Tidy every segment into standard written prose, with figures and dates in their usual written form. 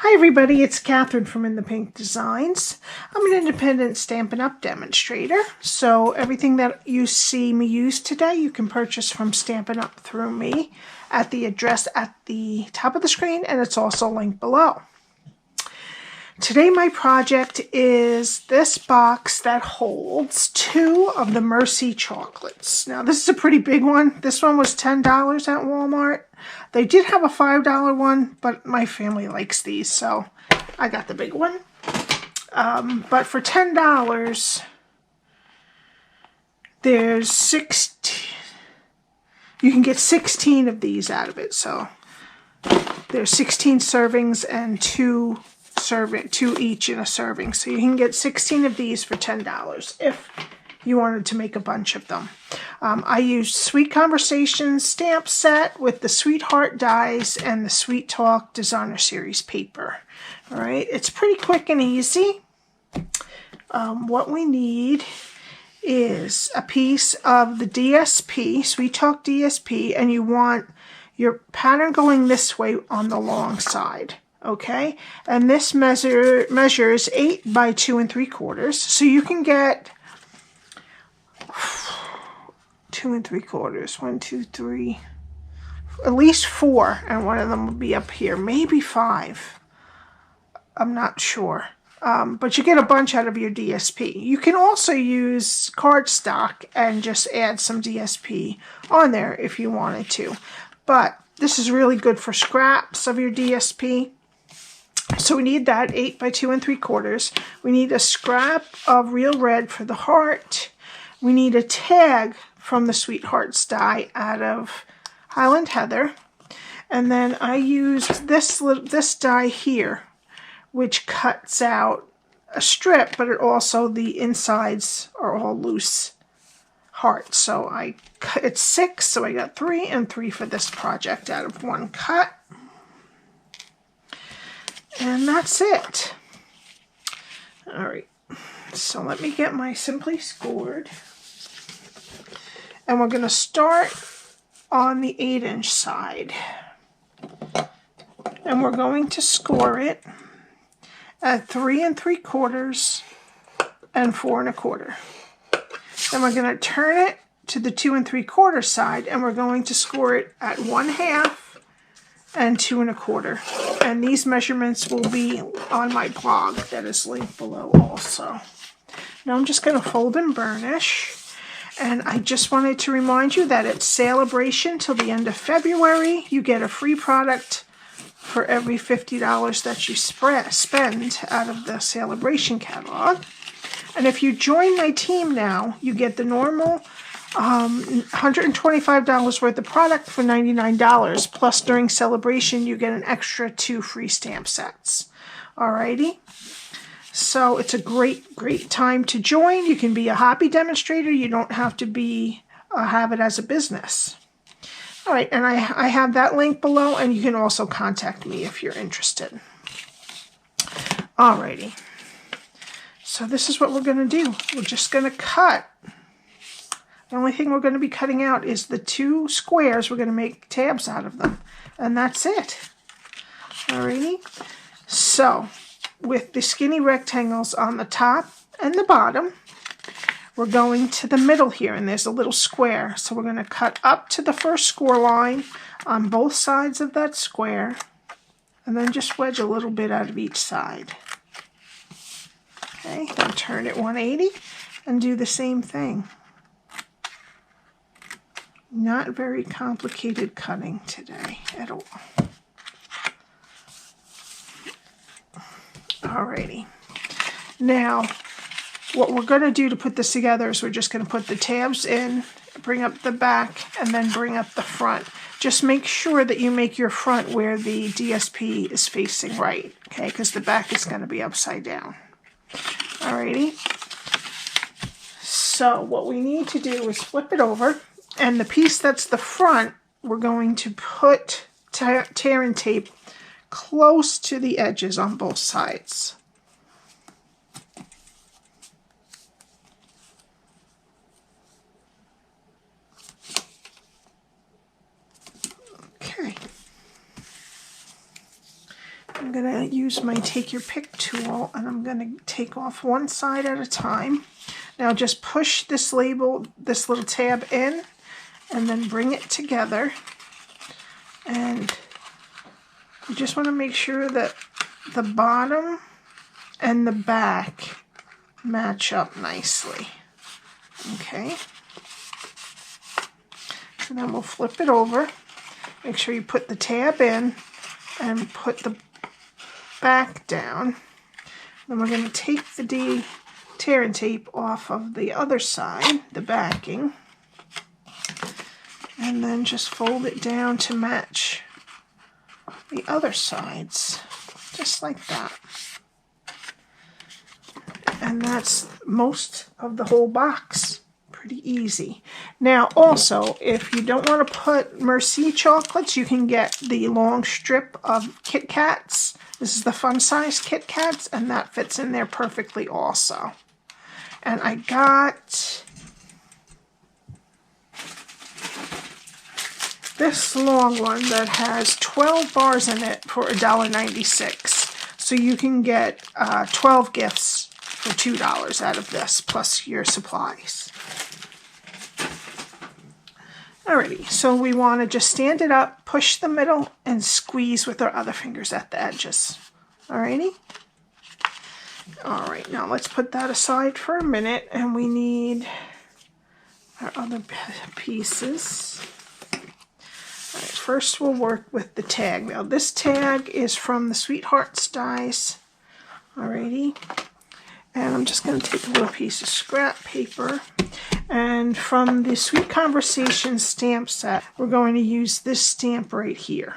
Hi everybody, it's Cathryn from In the Pink Designs. I'm an independent Stampin' Up demonstrator, so everything that you see me use today you can purchase from Stampin' Up through me at the address at the top of the screen, and it's also linked below. Today my project is this box that holds 2 of the Merci Chocolates. Now this is a pretty big one. This one was $10 at Walmart. They did have a $5 one, but my family likes these, so I got the big one. But for $10, there's 16. You can get 16 of these out of it. So there's 16 servings and 2 each in a serving. So you can get 16 of these for $10 if you wanted to make a bunch of them. I used Sweet Conversations stamp set with the Sweetheart dies and the Sweet Talk Designer Series paper. All right, it's pretty quick and easy. What we need is a piece of the DSP, Sweet Talk DSP, and you want your pattern going this way on the long side. Okay, and this measures 8 by 2 3/4, so you can get 2 3/4, 1, 2, 3, at least 4, and one of them will be up here, maybe 5. I'm not sure, but you get a bunch out of your DSP. You can also use cardstock and just add some DSP on there if you wanted to, but this is really good for scraps of your DSP. So we need that 8 by 2 3/4. We need a scrap of real red for the heart. We need a tag from the Sweethearts die out of Highland Heather. And then I used this die here, which cuts out a strip, but the insides are all loose hearts. So it's 6, so I got 3 and 3 for this project out of one cut. And that's it. All right, so let me get my Simply Scored. And we're going to start on the 8-inch side. And we're going to score it at 3 3/4 and 4 1/4. Then we're going to turn it to the 2 3/4 side, and we're going to score it at 1/2 and 2 1/4. And these measurements will be on my blog that is linked below also. Now I'm just going to fold and burnish. And I just wanted to remind you that it's Celebration till the end of February. You get a free product for every $50 that you spend out of the Celebration catalog. And if you join my team now, you get the normal $125 worth of product for $99. Plus, during Celebration, you get an extra 2 free stamp sets. Alrighty. So it's a great time to join. You can be a hobby demonstrator. You don't have to have it as a business. All right, and I have that link below, and you can also contact me if you're interested. Alrighty. So this is what we're going to do. We're just going to cut. The only thing we're going to be cutting out is the 2 squares. We're going to make tabs out of them, and that's it. Alrighty. So with the skinny rectangles on the top and the bottom, we're going to the middle here, and there's a little square. So we're going to cut up to the first score line on both sides of that square, and then just wedge a little bit out of each side. Okay, then turn it 180 and do the same thing. Not very complicated cutting today at all. Alrighty. Now, what we're going to do to put this together is we're just going to put the tabs in, bring up the back, and then bring up the front. Just make sure that you make your front where the DSP is facing right, okay, because the back is going to be upside down. Alrighty. So what we need to do is flip it over, and the piece that's the front, we're going to put tear and tape close to the edges on both sides. I'm going to use my take your pick tool, and I'm going to take off one side at a time. Now just push this label, this little tab in, and then bring it together. And you just want to make sure that the bottom and the back match up nicely. Okay. And then we'll flip it over. Make sure you put the tab in and put the back down. Then we're going to take the tear and tape off of the other side, the backing, and then just fold it down to match the other sides, just like that. And that's most of the whole box. Pretty easy. Now also, if you don't want to put Merci Chocolates, you can get the long strip of Kit Kats. This is the Fun Sized KitKats, and that fits in there perfectly also. And I got this long one that has 12 bars in it for $1.96. So you can get 12 gifts for $2 out of this, plus your supplies. Alrighty, so we want to just stand it up, push the middle, and squeeze with our other fingers at the edges. Alrighty? Alright, now let's put that aside for a minute, and we need our other pieces. Alright, first we'll work with the tag. Now this tag is from the Sweethearts dies. Alrighty. And I'm just going to take a little piece of scrap paper, and from the Sweet Conversation stamp set, we're going to use this stamp right here.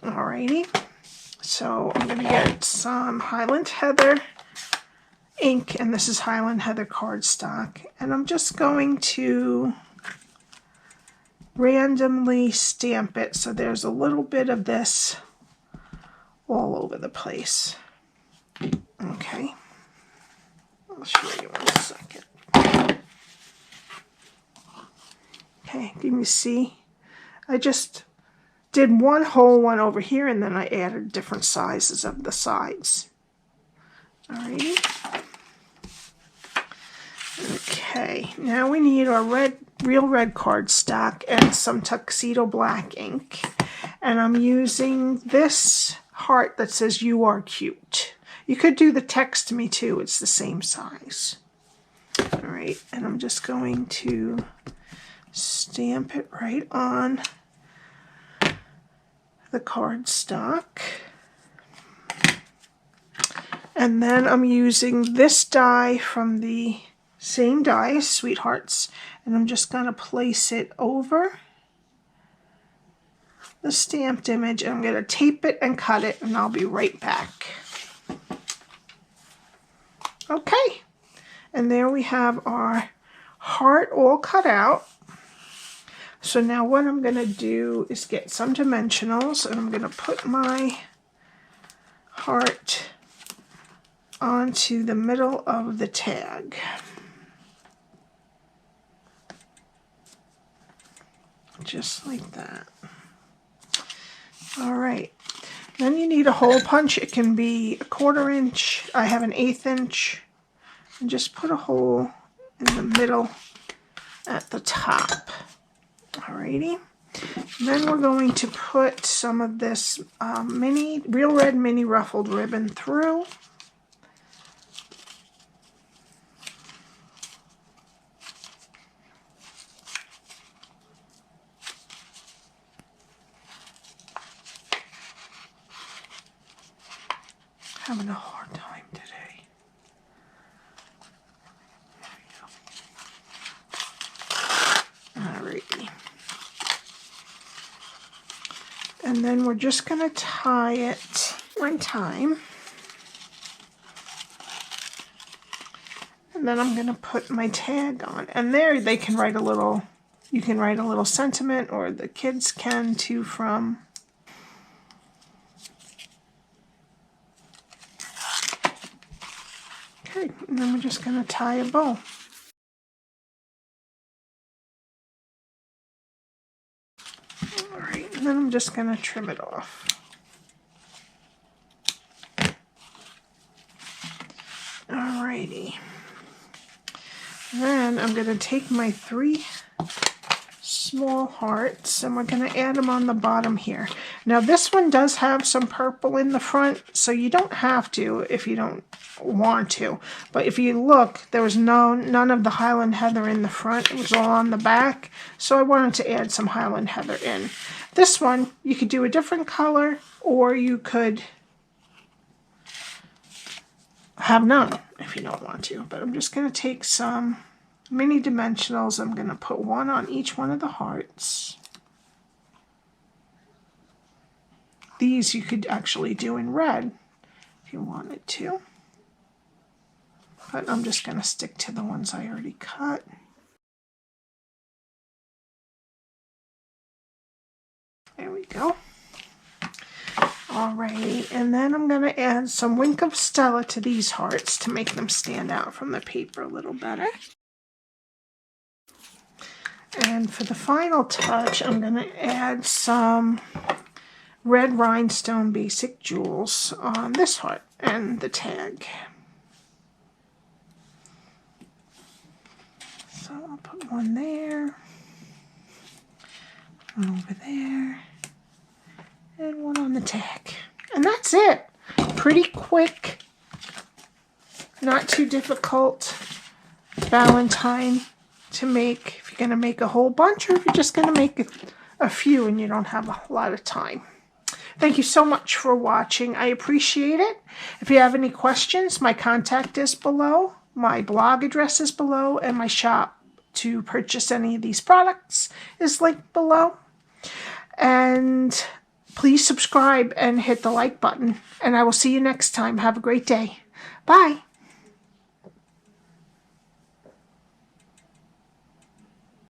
Alrighty, so I'm going to get some Highland Heather ink, and this is Highland Heather cardstock, and I'm just going to randomly stamp it so there's a little bit of this all over the place. Okay. I'll show you in a second. Okay, can you see? I just did one whole one over here, and then I added different sizes of the sides. Alrighty. Okay, now we need our real red cardstock and some Tuxedo Black ink. And I'm using this heart that says "You are cute." You could do the text to me too, it's the same size. Alright, and I'm just going to stamp it right on the cardstock. And then I'm using this die from the same die, Sweethearts, and I'm just going to place it over the stamped image, and I'm going to tape it and cut it, and I'll be right back. Okay, and there we have our heart all cut out. So now what I'm going to do is get some dimensionals, and I'm going to put my heart onto the middle of the tag. Just like that. All right. Then you need a hole punch. It can be a 1/4 inch. I have an 1/8 inch. And just put a hole in the middle at the top. Alrighty. And then we're going to put some of this real red mini ruffled ribbon through. Having a hard time today. There we go. Alrighty. And then we're just going to tie it one time. And then I'm going to put my tag on. And there they can write a little, you can write a little sentiment, or the kids can too, from. Okay, and then we're just going to tie a bow. Alright, and then I'm just going to trim it off. Alrighty. Then I'm going to take my 3 small hearts and we're going to add them on the bottom here. Now this one does have some purple in the front, so you don't have to if you don't want to. But if you look, there was none of the Highland Heather in the front. It was all on the back, so I wanted to add some Highland Heather in. This one, you could do a different color, or you could have none if you don't want to. But I'm just going to take some mini dimensionals. I'm going to put 1 on each one of the hearts. These you could actually do in red if you wanted to. But I'm just going to stick to the ones I already cut. There we go. Alrighty, and then I'm going to add some Wink of Stella to these hearts to make them stand out from the paper a little better. And for the final touch, I'm going to add some red rhinestone basic jewels on this heart and the tag. So I'll put 1 there, 1 over there, and 1 on the tag. And that's it. Pretty quick, not too difficult Valentine to make if you're going to make a whole bunch, or if you're just going to make a few and you don't have a lot of time. Thank you so much for watching. I appreciate it. If you have any questions, my contact is below, my blog address is below, and my shop to purchase any of these products is linked below. And please subscribe and hit the like button. And I will see you next time. Have a great day. Bye.